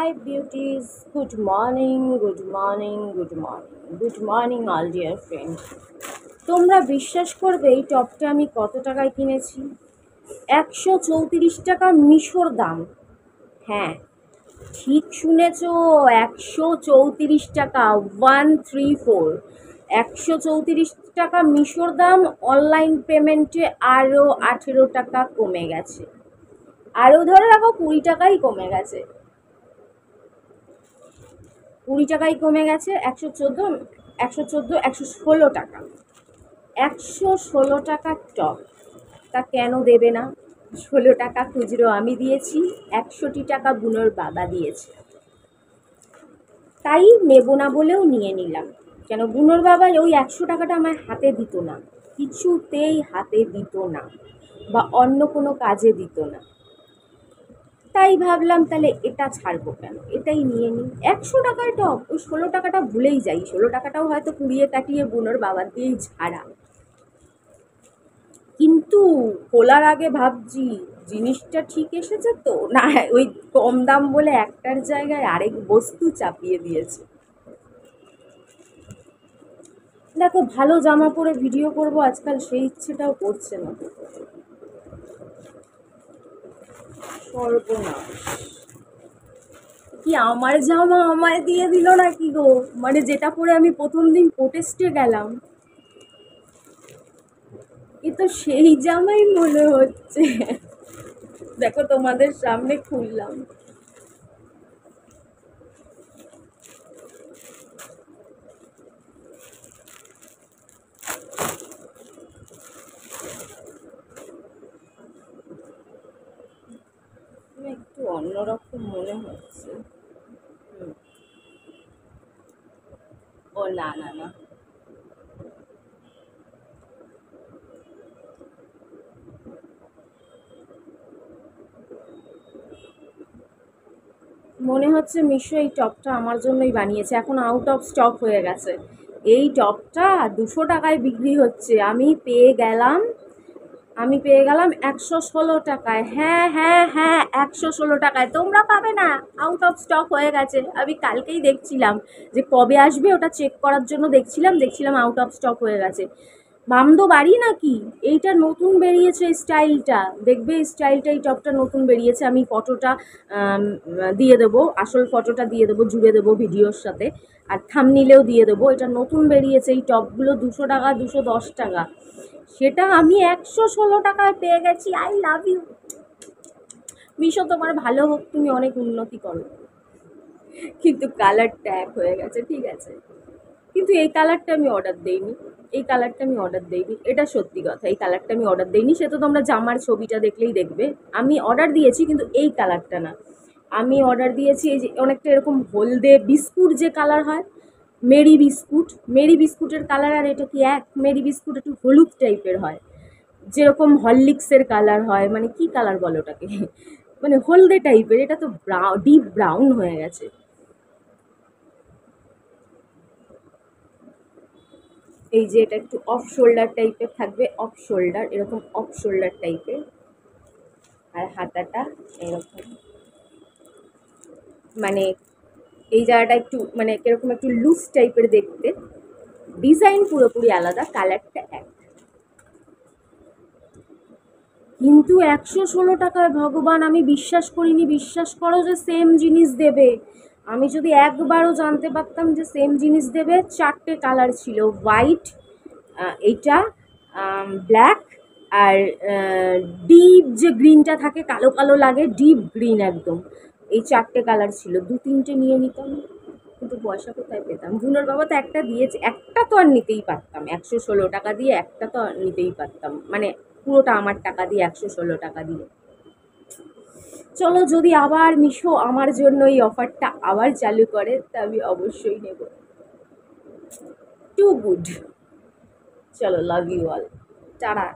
Hi beauties, good morning, good morning, good morning, good morning all dear friends. তোমরা বিশ্বাস করবে এই টপটা আমি কত টাকায় কিনেছি? 134 টাকা মিশর দাম। হ্যাঁ, ঠিক শুনেছ, 134 টাকা, 134। 134 টাকা মিশর দাম। অনলাইন পেমেন্টে আরও 18 টাকা কমে গেছে, আরও ধরে রাখো 20 টাকাই কমে গেছে। 20 টাকাই কমে গেছে। 116 টাকা। 116 টাকার টপ, তা কেন দেবে না? 16 টাকা খুচরো আমি দিয়েছি, 61 টাকা বুনোর বাবা দিয়েছে, তাই নেব না বলেও নিয়ে নিলাম। কেন বুনোর বাবা ওই 100 টাকাটা আমার হাতে দিত না, কিছুতেই হাতে দিত না, বা অন্য কোনো কাজে দিত না। তাই ভাবলাম তাহলে এটা ছাড়বো কেন, এটাই নিয়ে নিই। 100 টাকার টপ, ওই 16 টাকাটা ভুলেই যাই। 16 টাকাটাও হয়তো কুড়িয়ে কাটিয়ে বুনোর বাবার দিয়েই ছাড়া। কিন্তু খোলার আগে ভাবছি জিনিসটা ঠিক এসেছে তো না, ওই কম দাম বলে একটার জায়গায় আরেক বস্তু চাপিয়ে দিয়েছে। দেখো, ভালো জামা পরে ভিডিও করব আজকাল সেই ইচ্ছেটাও করছে না। সর্বনাশ! কি আমার জামা আমায় দিয়ে দিল নাকি গো? মানে যেটা পরে আমি প্রথম দিন প্রোটেস্টে গেলাম, এ তো সেই জামাই মনে হচ্ছে। দেখো তোমাদের সামনে খুললাম। একটু অন্যরকম মনে হচ্ছে। ও না না না, মনে হচ্ছে মিশো এই টপটা আমার জন্যই বানিয়েছে। এখন আউট অফ স্টক হয়ে গেছে। এই টপটা 200 টাকায় বিক্রি হচ্ছে, আমি পেয়ে গেলাম 116 টাকায়। হ্যাঁ হ্যাঁ হ্যাঁ, 116 টাকায় তোমরা পাবে না, আউট অফ স্টক হয়ে গেছে। আমি কালকেই দেখছিলাম যে কবে আসবে, ওটা চেক করার জন্য দেখছিলাম আউট অফ স্টক হয়ে গেছে। মামদো বাড়ি নাকি? এইটা নতুন বেরিয়েছে স্টাইলটা, দেখবে স্টাইলটা, এই টপটা নতুন বেরিয়েছে। আমি ফটোটা দিয়ে দেবো, আসল ফটোটা দিয়ে দেবো, জুড়ে দেবো ভিডিওর সাথে, আর থাম্বনেইলেও দিয়ে দেবো। এটা নতুন বেরিয়েছে, এই টপগুলো 200 টাকা, 210 টাকা, সেটা আমি 116 টাকায় পেয়ে গেছি। আই লাভ ইউ মিশো, তোমার ভালো হোক, তুমি অনেক উন্নতি করো। কিন্তু কালারটা এক হয়ে গেছে, ঠিক আছে। কিন্তু এই কালারটা আমি অর্ডার দেইনি, এটা সত্যি কথা। এই কালারটা আমি অর্ডার দেইনি, সে তো তোমরা জামার ছবিটা দেখলেই দেখবে। আমি অর্ডার দিয়েছি কিন্তু এই কালারটা না। আমি অর্ডার দিয়েছি এই যে অনেকটা এরকম হলদে বিস্কুট যে কালার হয়, মেরি বিস্কুটের কালার। আর এটা কি এক? মেরি বিস্কুট একটু হলুদ টাইপের হয়, যেরকম হরলিক্সের কালার হয়, মানে কি কালার বলো ওটাকে, মানে হলদে টাইপের। এটা তো ডিপ ব্রাউন হয়ে গেছে। এই যে এটা একটু অফ শোল্ডার টাইপের থাকবে, অফ শোল্ডার, এরকম অফ শোল্ডার টাইপের, আর হাতাটা এরকম, মানে এই জায়গাটা একটু মানে কিরকম একটু লুজ টাইপের দেখতে। ডিজাইন পুরোপুরি আলাদা, কালারটা এক। কিন্তু 116 টাকায়, ভগবান আমি বিশ্বাস করিনি, বিশ্বাস করো যে সেম জিনিস দেবে। আমি যদি একবারও জানতে পারতাম যে সেম জিনিস দেবে। 4টে কালার ছিল, হোয়াইট, এইটা, ব্ল্যাক, আর ডিপ যে গ্রিনটা থাকে, কালো কালো লাগে, ডিপ গ্রিন একদম। এই 4টে কালার ছিল, 2-3টে নিয়ে নিতাম, কিন্তু পয়সা কোথায় পেতাম? বুনোর বাবা তো একটা দিয়েছে, একটা তো আর নিতেই পারতাম। 116 টাকা দিয়ে একটা তো আর নিতেই পারতাম, মানে পুরোটা আমার টাকা দিয়ে, 116 টাকা দিয়ে। চলো, যদি আবার মিশো আমার জন্য এই অফারটা আবার চালু করে, তা আমি অবশ্যই নেব। Too good. চলো, লাভ ইউ অল, টাটা।